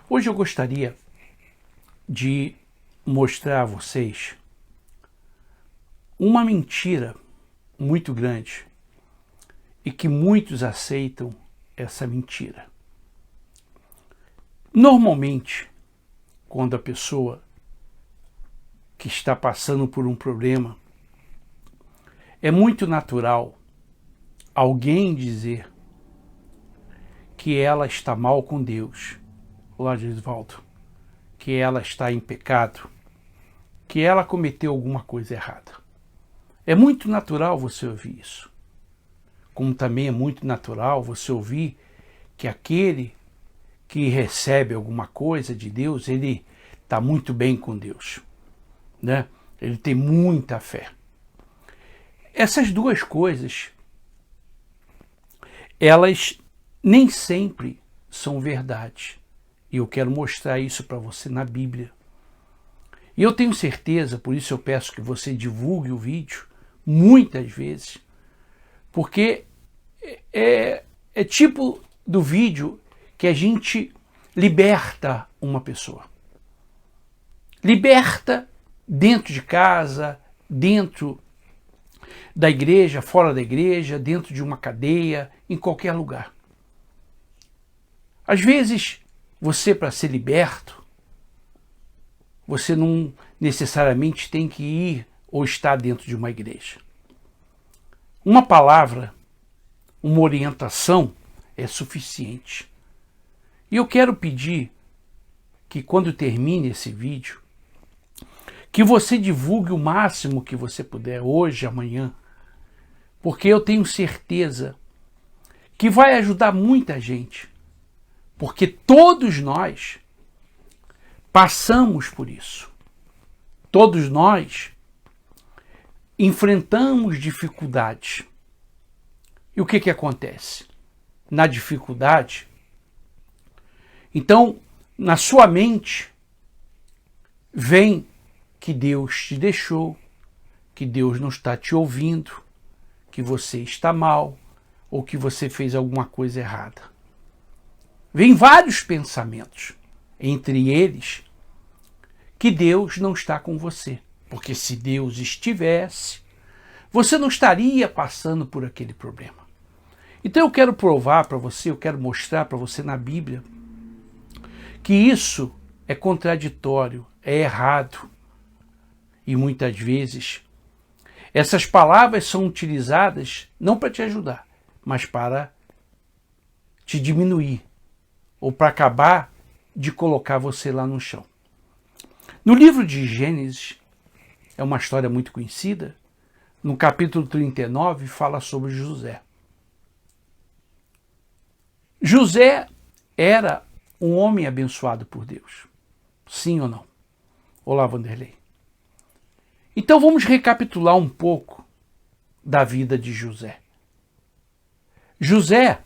Hoje eu gostaria de mostrar a vocês uma mentira muito grande e que muitos aceitam essa mentira. Normalmente, quando a pessoa que está passando por um problema, é muito natural alguém dizer que ela está mal com Deus. Olá, Gisvaldo. Que ela está em pecado, que ela cometeu alguma coisa errada. É muito natural você ouvir isso. Como também é muito natural você ouvir que aquele que recebe alguma coisa de Deus, ele está muito bem com Deus, né? Ele tem muita fé. Essas duas coisas, elas nem sempre são verdade. E eu quero mostrar isso para você na Bíblia. E eu tenho certeza, por isso eu peço que você divulgue o vídeo muitas vezes, porque é tipo do vídeo que a gente liberta uma pessoa. Liberta dentro de casa, dentro da igreja, fora da igreja, dentro de uma cadeia, em qualquer lugar. Às vezes, você, para ser liberto, você não necessariamente tem que ir ou estar dentro de uma igreja. Uma palavra, uma orientação é suficiente. E eu quero pedir que quando termine esse vídeo, que você divulgue o máximo que você puder, hoje, amanhã, porque eu tenho certeza que vai ajudar muita gente. Porque todos nós passamos por isso. Todos nós enfrentamos dificuldades. E o que acontece? Na dificuldade, então, na sua mente, vem que Deus te deixou, que Deus não está te ouvindo, que você está mal, ou que você fez alguma coisa errada. Vem vários pensamentos, entre eles que Deus não está com você. Porque se Deus estivesse, você não estaria passando por aquele problema. Então eu quero provar para você, eu quero mostrar para você na Bíblia que isso é contraditório, é errado. E muitas vezes essas palavras são utilizadas não para te ajudar, mas para te diminuir, ou para acabar de colocar você lá no chão. No livro de Gênesis, é uma história muito conhecida, no capítulo 39 fala sobre José. José era um homem abençoado por Deus. Sim ou não? Olá, Vanderlei. Então vamos recapitular um pouco da vida de José. José,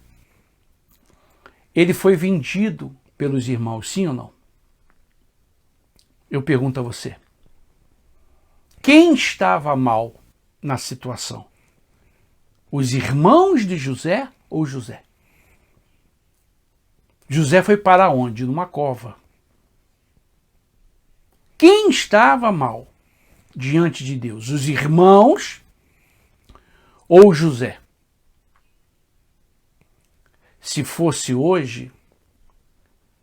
ele foi vendido pelos irmãos, sim ou não? Eu pergunto a você. Quem estava mal na situação? Os irmãos de José ou José? José foi para onde? Numa cova. Quem estava mal diante de Deus? Os irmãos ou José? Se fosse hoje,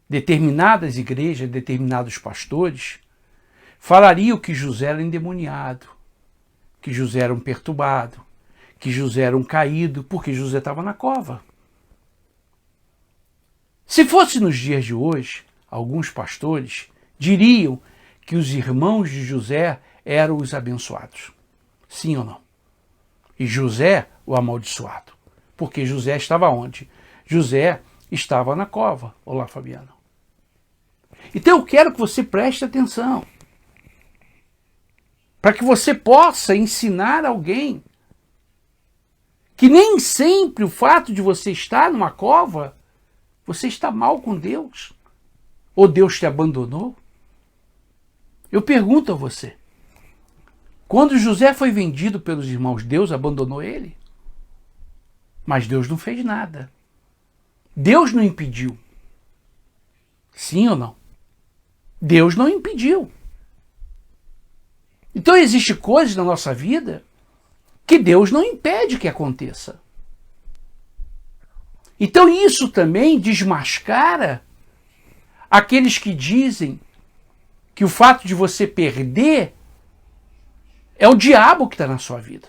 determinadas igrejas, determinados pastores, falariam que José era endemoniado, que José era um perturbado, que José era um caído, porque José estava na cova. Se fosse nos dias de hoje, alguns pastores diriam que os irmãos de José eram os abençoados. Sim ou não? E José, o amaldiçoado. Porque José estava onde? José estava na cova. Olá, Fabiano. Então eu quero que você preste atenção. Para que você possa ensinar alguém que nem sempre o fato de você estar numa cova, você está mal com Deus. Ou Deus te abandonou. Eu pergunto a você. Quando José foi vendido pelos irmãos, Deus abandonou ele? Mas Deus não fez nada. Deus não impediu. Sim ou não? Deus não impediu. Então existem coisas na nossa vida que Deus não impede que aconteça. Então isso também desmascara aqueles que dizem que o fato de você perder é o diabo que está na sua vida.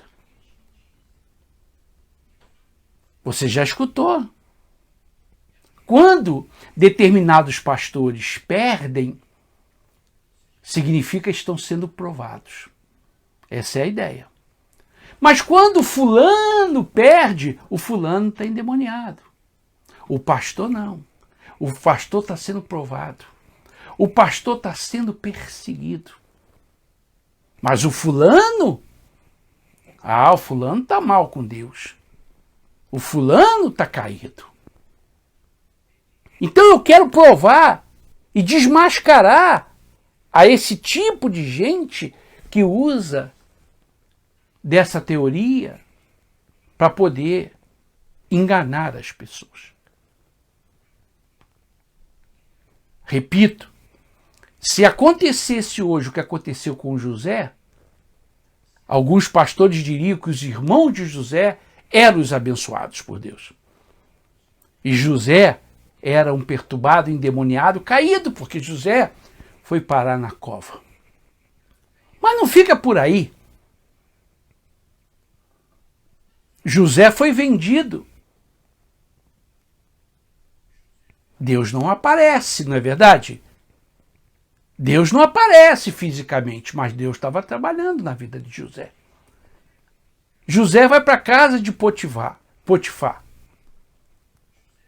Você já escutou. Quando determinados pastores perdem, significa que estão sendo provados. Essa é a ideia. Mas quando o fulano perde, o fulano está endemoniado. O pastor não. O pastor está sendo provado. O pastor está sendo perseguido. Mas o fulano está mal com Deus. O fulano está caído. Então eu quero provar e desmascarar a esse tipo de gente que usa dessa teoria para poder enganar as pessoas. Repito, se acontecesse hoje o que aconteceu com José, alguns pastores diriam que os irmãos de José eram os abençoados por Deus. E José era um perturbado, endemoniado, caído, porque José foi parar na cova. Mas não fica por aí. José foi vendido. Deus não aparece, não é verdade? Deus não aparece fisicamente, mas Deus estava trabalhando na vida de José. José vai para a casa de Potifar.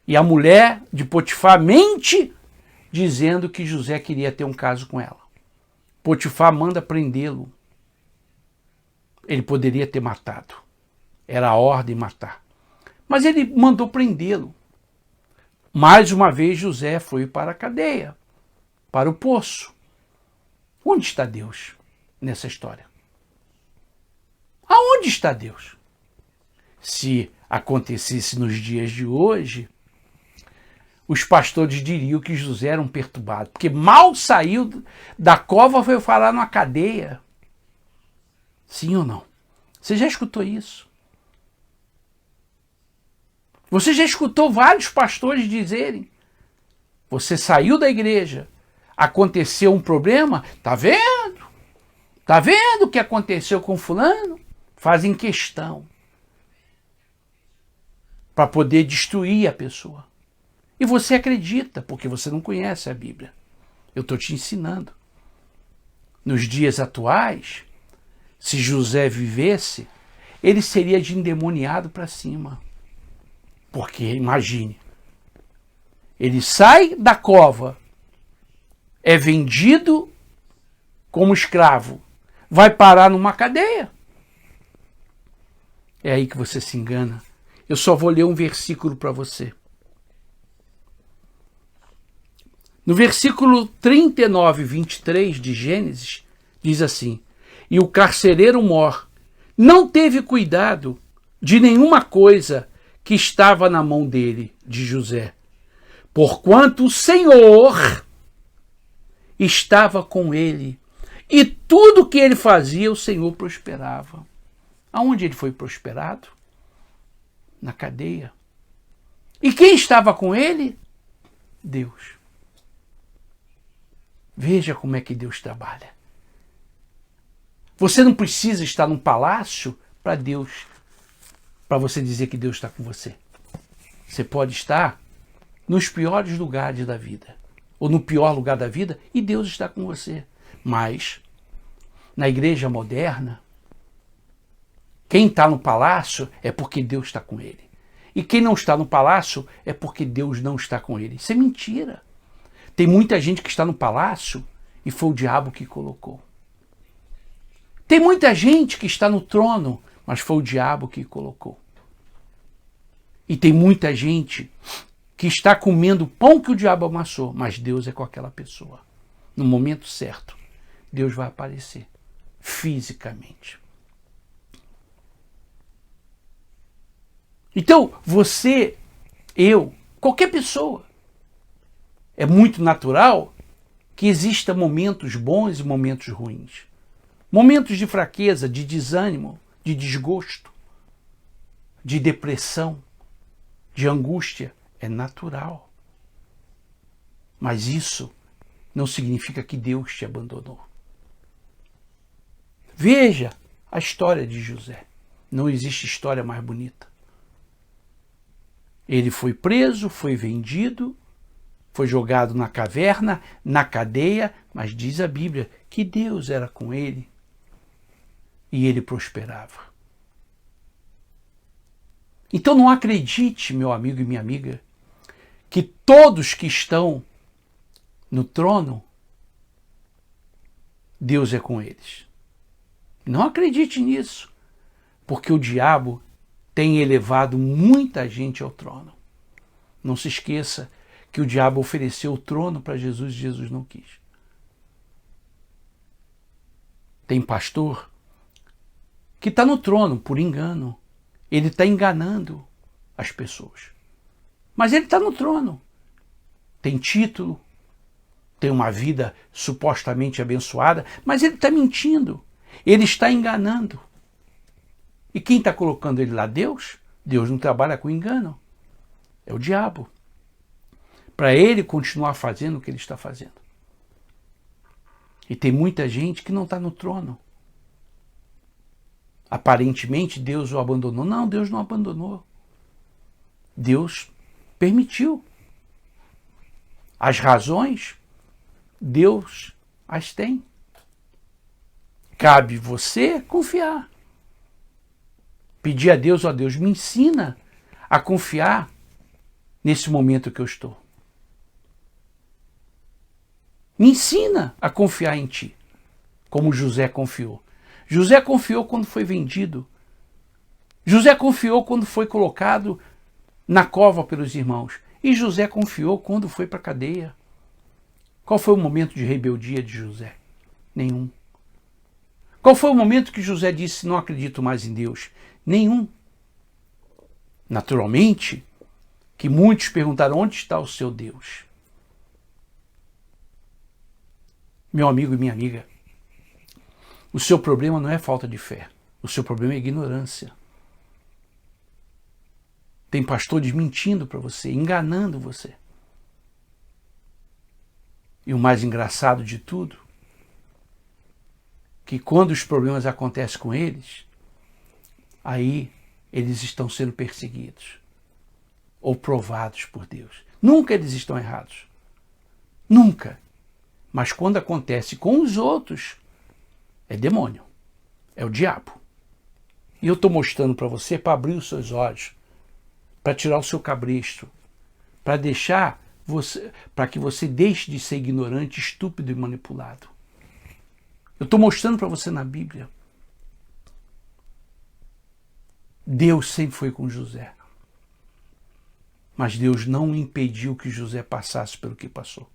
E a mulher de Potifar mente dizendo que José queria ter um caso com ela. Potifar manda prendê-lo. Ele poderia ter matado. Era a ordem matar. Mas ele mandou prendê-lo. Mais uma vez José foi para a cadeia, para o poço. Onde está Deus nessa história? Aonde está Deus? Se acontecesse nos dias de hoje, os pastores diriam que José era um perturbado, porque mal saiu da cova, foi parar numa cadeia. Sim ou não? Você já escutou isso? Você já escutou vários pastores dizerem: você saiu da igreja, aconteceu um problema, tá vendo? Tá vendo o que aconteceu com fulano? Fazem questão para poder destruir a pessoa. E você acredita, porque você não conhece a Bíblia. Eu estou te ensinando. Nos dias atuais, se José vivesse, ele seria de endemoniado para cima. Porque, imagine, ele sai da cova, é vendido como escravo, vai parar numa cadeia. É aí que você se engana. Eu só vou ler um versículo para você. No versículo 39, 23 de Gênesis, diz assim: e o carcereiro mor não teve cuidado de nenhuma coisa que estava na mão dele, de José, porquanto o Senhor estava com ele, e tudo que ele fazia, o Senhor prosperava. Aonde ele foi prosperado? Na cadeia. E quem estava com ele? Deus. Veja como é que Deus trabalha. Você não precisa estar num palácio para você dizer que Deus está com você. Você pode estar nos piores lugares da vida, ou no pior lugar da vida, e Deus está com você. Mas, na igreja moderna, quem está no palácio é porque Deus está com ele. E quem não está no palácio é porque Deus não está com ele. Isso é mentira. Tem muita gente que está no palácio e foi o diabo que colocou. Tem muita gente que está no trono, mas foi o diabo que colocou. E tem muita gente que está comendo o pão que o diabo amassou, mas Deus é com aquela pessoa. No momento certo, Deus vai aparecer fisicamente. Então, você, eu, qualquer pessoa, é muito natural que existam momentos bons e momentos ruins. Momentos de fraqueza, de desânimo, de desgosto, de depressão, de angústia. É natural. Mas isso não significa que Deus te abandonou. Veja a história de José. Não existe história mais bonita. Ele foi preso, foi vendido, foi jogado na caverna, na cadeia, mas diz a Bíblia que Deus era com ele e ele prosperava. Então não acredite, meu amigo e minha amiga, que todos que estão no trono, Deus é com eles. Não acredite nisso, porque o diabo tem elevado muita gente ao trono. Não se esqueça que o diabo ofereceu o trono para Jesus e Jesus não quis. Tem pastor que está no trono por engano. Ele está enganando as pessoas. Mas ele está no trono. Tem título, tem uma vida supostamente abençoada, mas ele está mentindo. Ele está enganando. E quem está colocando ele lá? Deus? Deus não trabalha com engano. É o diabo. Para ele continuar fazendo o que ele está fazendo. E tem muita gente que não está no trono. Aparentemente Deus o abandonou. Não, Deus não abandonou. Deus permitiu. As razões, Deus as tem. Cabe você confiar. Pedir a Deus, ó Deus, me ensina a confiar nesse momento que eu estou. Me ensina a confiar em ti, como José confiou. José confiou quando foi vendido. José confiou quando foi colocado na cova pelos irmãos. E José confiou quando foi para a cadeia. Qual foi o momento de rebeldia de José? Nenhum. Qual foi o momento que José disse, não acredito mais em Deus? Nenhum. Naturalmente, que muitos perguntaram, onde está o seu Deus? Meu amigo e minha amiga, o seu problema não é falta de fé. O seu problema é ignorância. Tem pastores mentindo para você, enganando você. E o mais engraçado de tudo, que quando os problemas acontecem com eles, aí eles estão sendo perseguidos ou provados por Deus. Nunca eles estão errados. Nunca. Mas quando acontece com os outros, é demônio. É o diabo. E eu estou mostrando para você para abrir os seus olhos, para tirar o seu cabresto, para deixar você, para que você deixe de ser ignorante, estúpido e manipulado. Eu estou mostrando para você na Bíblia. Deus sempre foi com José. Mas Deus não impediu que José passasse pelo que passou.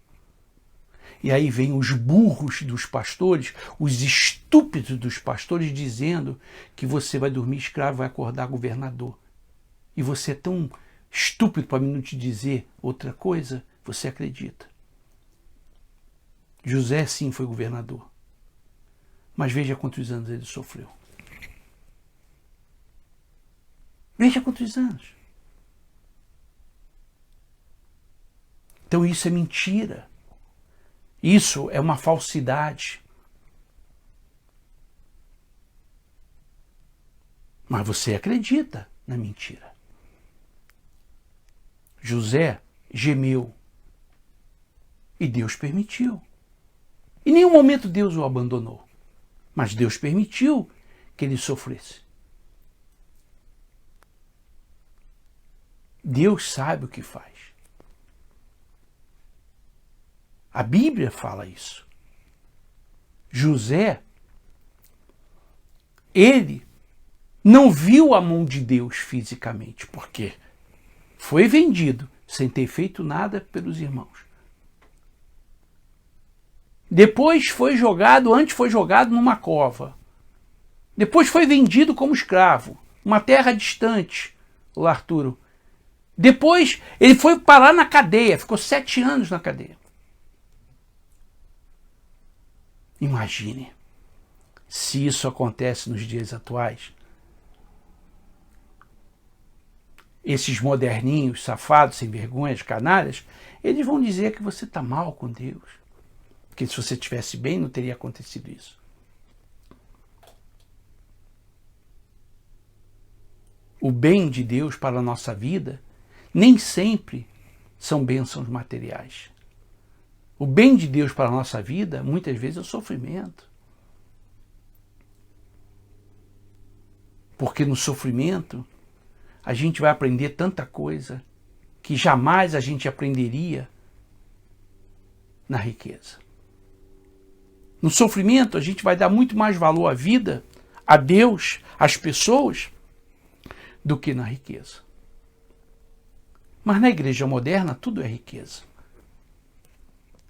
E aí vem os burros dos pastores, os estúpidos dos pastores, dizendo que você vai dormir escravo, vai acordar governador. E você é tão estúpido para mim não te dizer outra coisa, você acredita. José sim foi governador. Mas veja quantos anos ele sofreu. Veja quantos anos. Então isso é mentira. Isso é uma falsidade. Mas você acredita na mentira. José gemeu. E Deus permitiu. Em nenhum momento Deus o abandonou. Mas Deus permitiu que ele sofresse. Deus sabe o que faz. A Bíblia fala isso. José, ele não viu a mão de Deus fisicamente, porque foi vendido sem ter feito nada pelos irmãos. Depois foi jogado, antes foi jogado numa cova. Depois foi vendido como escravo, uma terra distante, o Arturo. Depois ele foi parar na cadeia, ficou 7 anos na cadeia. Imagine se isso acontece nos dias atuais. Esses moderninhos, safados, sem vergonhas, canalhas, eles vão dizer que você está mal com Deus. Porque se você estivesse bem, não teria acontecido isso. O bem de Deus para a nossa vida nem sempre são bênçãos materiais. O bem de Deus para a nossa vida, muitas vezes, é o sofrimento. Porque no sofrimento, a gente vai aprender tanta coisa que jamais a gente aprenderia na riqueza. No sofrimento, a gente vai dar muito mais valor à vida, a Deus, às pessoas, do que na riqueza. Mas na igreja moderna, tudo é riqueza.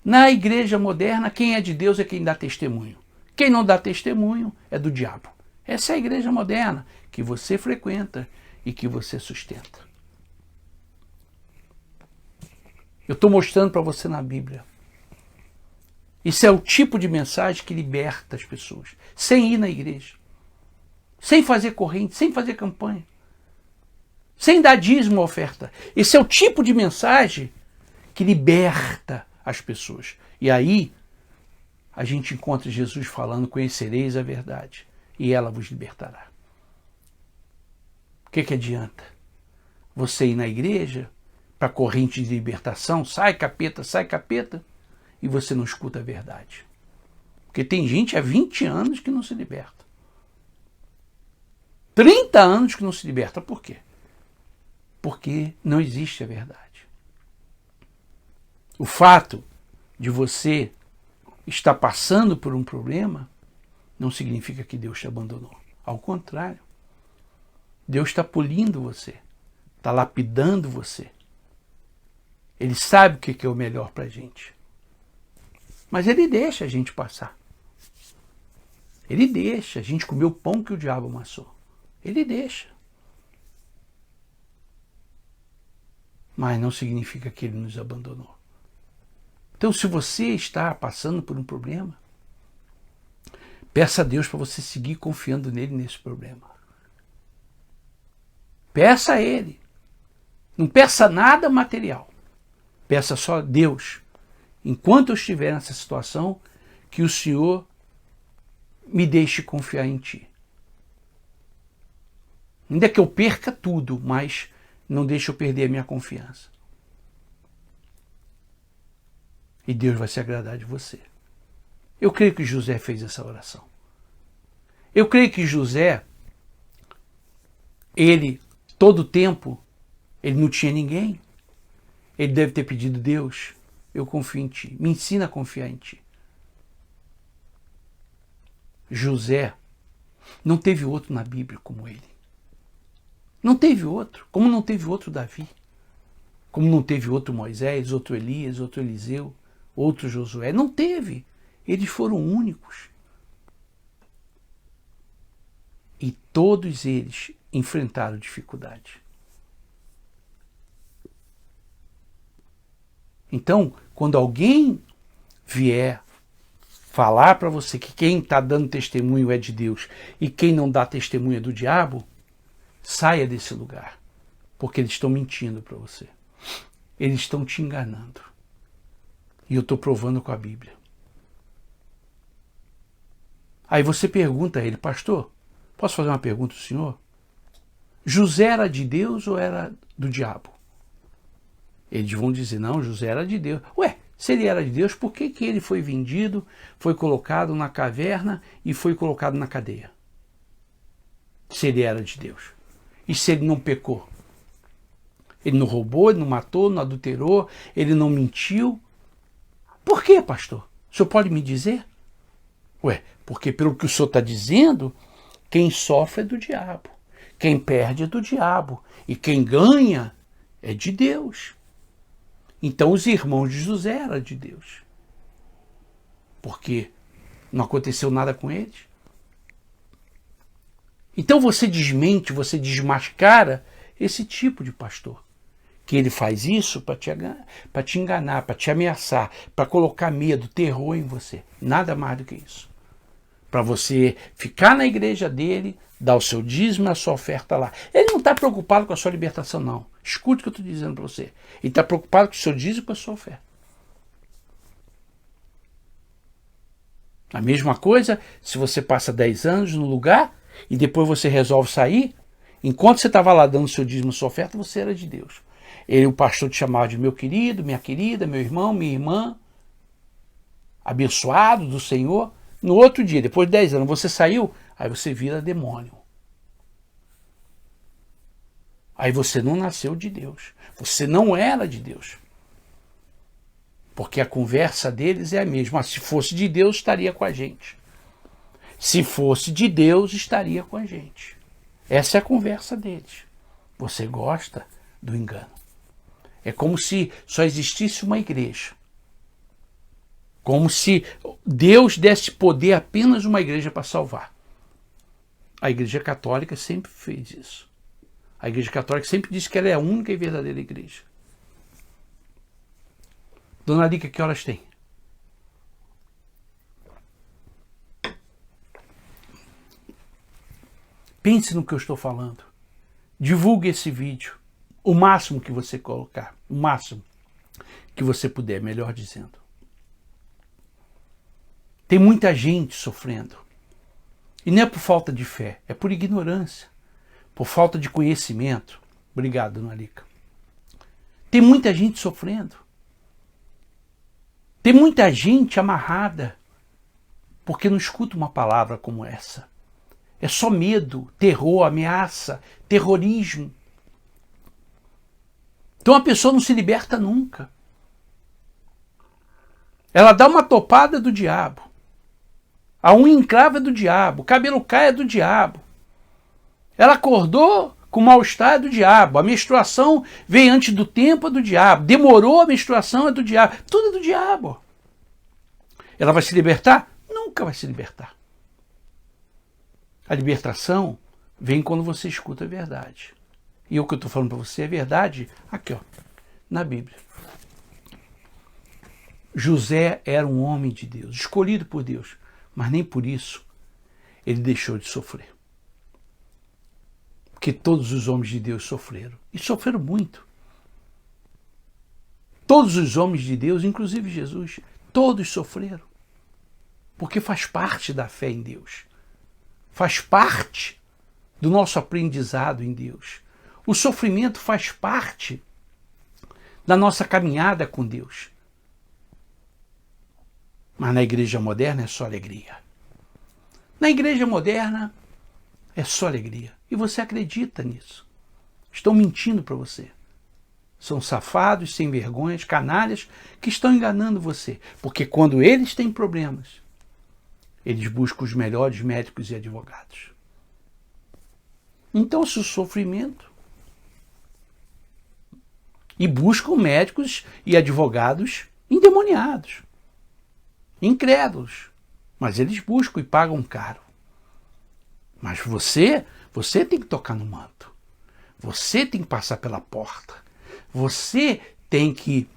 Na igreja moderna, quem é de Deus é quem dá testemunho. Quem não dá testemunho é do diabo. Essa é a igreja moderna que você frequenta e que você sustenta. Eu estou mostrando para você na Bíblia. Isso é o tipo de mensagem que liberta as pessoas, sem ir na igreja, sem fazer corrente, sem fazer campanha, sem dar dízimo ou oferta. Esse é o tipo de mensagem que liberta as pessoas. E aí a gente encontra Jesus falando: conhecereis a verdade e ela vos libertará. O que adianta você ir na igreja para corrente de libertação, sai capeta, e você não escuta a verdade? Porque tem gente há 20 anos que não se liberta. 30 anos que não se liberta. Por quê? Porque não existe a verdade. O fato de você estar passando por um problema não significa que Deus te abandonou. Ao contrário. Deus está polindo você, está lapidando você. Ele sabe o que é o melhor para a gente. Mas ele deixa a gente passar. Ele deixa a gente comer o pão que o diabo amassou. Ele deixa. Mas não significa que ele nos abandonou. Então, se você está passando por um problema, peça a Deus para você seguir confiando nele nesse problema. Peça a Ele. Não peça nada material. Peça só a Deus. Enquanto eu estiver nessa situação, que o Senhor me deixe confiar em Ti. Ainda que eu perca tudo, mas não deixe eu perder a minha confiança. E Deus vai se agradar de você. Eu creio que José fez essa oração. Eu creio que José, todo o tempo, ele não tinha ninguém. Ele deve ter pedido: Deus, eu confio em Ti. Me ensina a confiar em Ti. José não teve outro na Bíblia como ele. Não teve outro. Como não teve outro Davi. Como não teve outro Moisés, outro Elias, outro Eliseu, outro Josué. Não teve. Eles foram únicos. E todos eles enfrentaram dificuldade. Então, quando alguém vier falar para você que quem está dando testemunho é de Deus e quem não dá testemunho é do diabo, saia desse lugar, porque eles estão mentindo para você. Eles estão te enganando. E eu estou provando com a Bíblia. Aí você pergunta a ele: pastor, posso fazer uma pergunta ao senhor? José era de Deus ou era do diabo? Eles vão dizer: não, José era de Deus. Ué, se ele era de Deus, por que ele foi vendido, foi colocado na caverna e foi colocado na cadeia? Se ele era de Deus. E se ele não pecou? Ele não roubou, ele não matou, não adulterou, ele não mentiu. Por quê, pastor? O senhor pode me dizer? Ué, porque pelo que o senhor está dizendo, quem sofre é do diabo. Quem perde é do diabo. E quem ganha é de Deus. Então os irmãos de José eram de Deus. Porque não aconteceu nada com eles. Então você desmente, você desmascara esse tipo de pastor que ele faz isso para te enganar, para te ameaçar, para colocar medo, terror em você. Nada mais do que isso. Para você ficar na igreja dele, dar o seu dízimo, a sua oferta lá. Ele não está preocupado com a sua libertação, não. Escute o que eu estou dizendo para você. Ele está preocupado com o seu dízimo e com a sua oferta. A mesma coisa, se você passa 10 anos no lugar e depois você resolve sair, enquanto você estava lá dando seu dízimo, sua oferta, você era de Deus. O pastor te chamava de meu querido, minha querida, meu irmão, minha irmã, abençoado do Senhor. No outro dia, depois de 10 anos, você saiu, aí você vira demônio. Aí você não nasceu de Deus. Você não era de Deus. Porque a conversa deles é a mesma. Mas se fosse de Deus, estaria com a gente. Se fosse de Deus, estaria com a gente. Essa é a conversa deles. Você gosta do engano. É como se só existisse uma igreja. Como se Deus desse poder a apenas uma igreja para salvar. A Igreja Católica sempre fez isso. A Igreja Católica sempre disse que ela é a única e verdadeira igreja. Dona Lica, que horas tem? Pense no que eu estou falando. Divulgue esse vídeo. O máximo que você colocar. O máximo que você puder, melhor dizendo. Tem muita gente sofrendo. E não é por falta de fé, é por ignorância, por falta de conhecimento. Obrigado, Dona Lica. Tem muita gente sofrendo. Tem muita gente amarrada porque não escuta uma palavra como essa. É só medo, terror, ameaça, terrorismo. Então a pessoa não se liberta nunca. Ela dá uma topada do diabo. A unha encrava é do diabo. O cabelo cai é do diabo. Ela acordou com mal-estar é do diabo. A menstruação veio antes do tempo é do diabo. Demorou a menstruação é do diabo. Tudo é do diabo. Ela vai se libertar? Nunca vai se libertar. A libertação vem quando você escuta a verdade. E o que eu estou falando para você é verdade aqui, ó, na Bíblia. José era um homem de Deus, escolhido por Deus, mas nem por isso ele deixou de sofrer. Porque todos os homens de Deus sofreram, e sofreram muito. Todos os homens de Deus, inclusive Jesus, todos sofreram. Porque faz parte da fé em Deus. Faz parte do nosso aprendizado em Deus. O sofrimento faz parte da nossa caminhada com Deus. Mas na igreja moderna é só alegria. Na igreja moderna é só alegria. E você acredita nisso. Estão mentindo para você. São safados, sem vergonhas, canalhas que estão enganando você. Porque quando eles têm problemas, eles buscam os melhores médicos e advogados. Então, se o sofrimento... E buscam médicos e advogados endemoniados, incrédulos. Mas eles buscam e pagam caro. Mas você tem que tocar no manto. Você tem que passar pela porta. Você tem que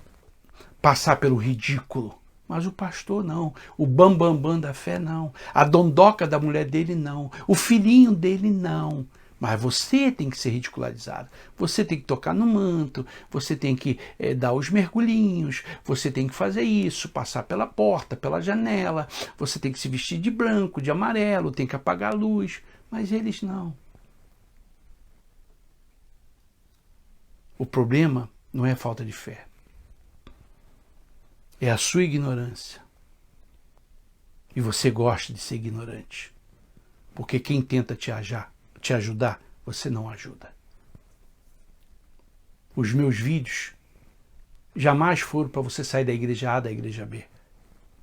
passar pelo ridículo. Mas o pastor não. O bambambam da fé não. A dondoca da mulher dele não. O filhinho dele não. Mas você tem que ser ridicularizado. Você tem que tocar no manto, você tem que dar os mergulhinhos, você tem que fazer isso, passar pela porta, pela janela, você tem que se vestir de branco, de amarelo, tem que apagar a luz. Mas eles não. O problema não é a falta de fé. É a sua ignorância. E você gosta de ser ignorante. Porque quem tenta te ajudar, você não ajuda. Os meus vídeos jamais foram para você sair da igreja A da igreja B.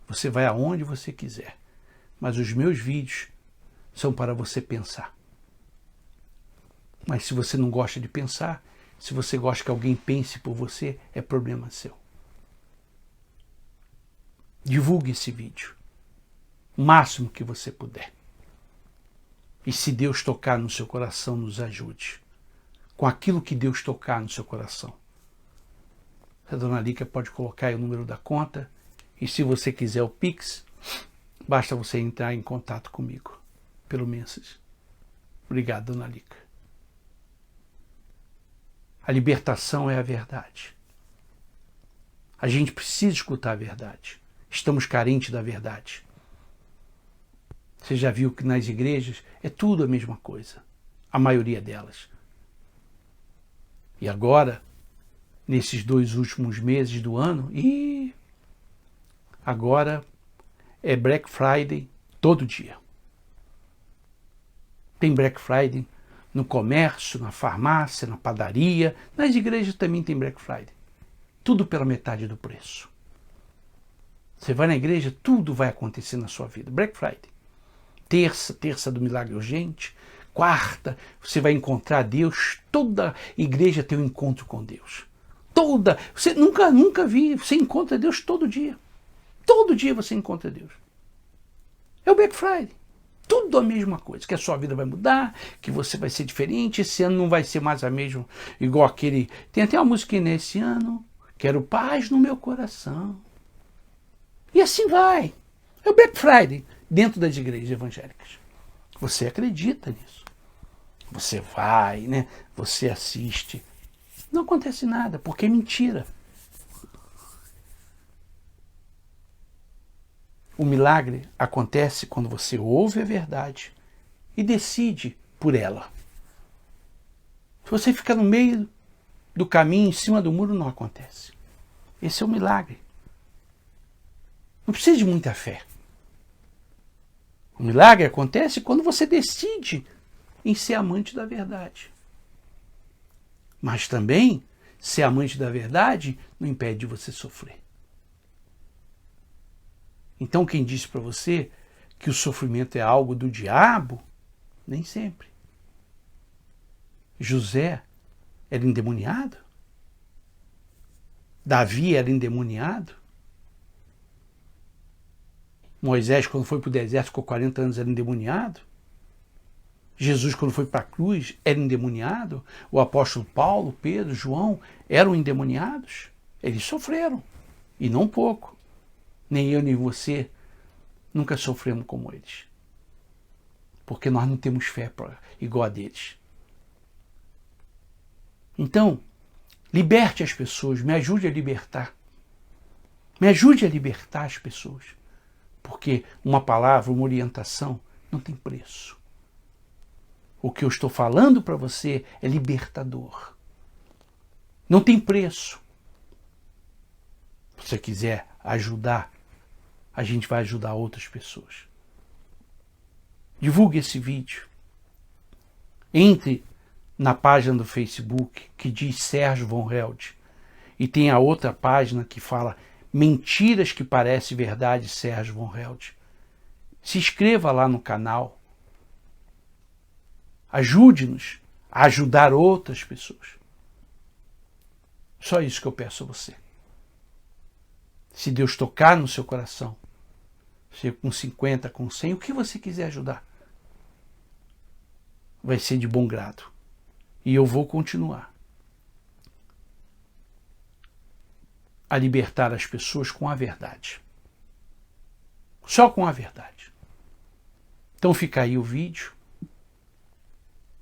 Você vai aonde você quiser. Mas os meus vídeos são para você pensar. Mas se você não gosta de pensar, se você gosta que alguém pense por você, é problema seu. Divulgue esse vídeo o máximo que você puder. E se Deus tocar no seu coração, nos ajude. Com aquilo que Deus tocar no seu coração. A dona Lica pode colocar aí o número da conta. E se você quiser o Pix, basta você entrar em contato comigo pelo Message. Obrigado, dona Lica. A libertação é a verdade. A gente precisa escutar a verdade. Estamos carentes da verdade. Você já viu que nas igrejas é tudo a mesma coisa. A maioria delas. E agora, nesses 2 últimos meses do ano, agora é Black Friday todo dia. Tem Black Friday no comércio, na farmácia, na padaria. Nas igrejas também tem Black Friday. Tudo pela metade do preço. Você vai na igreja, tudo vai acontecer na sua vida. Black Friday. Terça do milagre urgente. Quarta, você vai encontrar Deus. Toda igreja tem um encontro com Deus. Você nunca vi, você encontra Deus todo dia. Todo dia você encontra Deus. É o Black Friday. Tudo a mesma coisa, que a sua vida vai mudar, que você vai ser diferente, esse ano não vai ser mais a mesma, igual aquele... Tem até uma música nesse ano, quero paz no meu coração. E assim vai. É o Black Friday dentro das igrejas evangélicas. Você acredita nisso. Você vai, né? Você assiste. Não acontece nada, porque é mentira. O milagre acontece quando você ouve a verdade e decide por ela. Se você fica no meio do caminho, em cima do muro, não acontece. Esse é o milagre. Não precisa de muita fé. O milagre acontece quando você decide em ser amante da verdade. Mas também, ser amante da verdade não impede de você sofrer. Então, quem disse para você que o sofrimento é algo do diabo, nem sempre. José era endemoniado? Davi era endemoniado? Moisés, quando foi para o deserto, ficou 40 anos, era endemoniado? Jesus, quando foi para a cruz, era endemoniado? O apóstolo Paulo, Pedro, João eram endemoniados? Eles sofreram, e não pouco. Nem eu, nem você nunca sofremos como eles. Porque nós não temos fé igual a deles. Então, liberte as pessoas, me ajude a libertar. Me ajude a libertar as pessoas. Porque uma palavra, uma orientação, não tem preço. O que eu estou falando para você é libertador. Não tem preço. Se você quiser ajudar, a gente vai ajudar outras pessoas. Divulgue esse vídeo. Entre na página do Facebook que diz Sérgio Von Held e tem a outra página que fala Mentiras que parecem verdade, Sérgio Von Held. Se inscreva lá no canal. Ajude-nos a ajudar outras pessoas. Só isso que eu peço a você. Se Deus tocar no seu coração, seja com 50, com 100, o que você quiser ajudar, vai ser de bom grado. E eu vou continuar a libertar as pessoas com a verdade. Só com a verdade. Então fica aí o vídeo.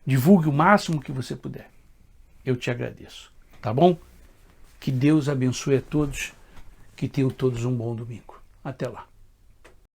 Divulgue o máximo que você puder. Eu te agradeço. Tá bom? Que Deus abençoe a todos. Que tenham todos um bom domingo. Até lá.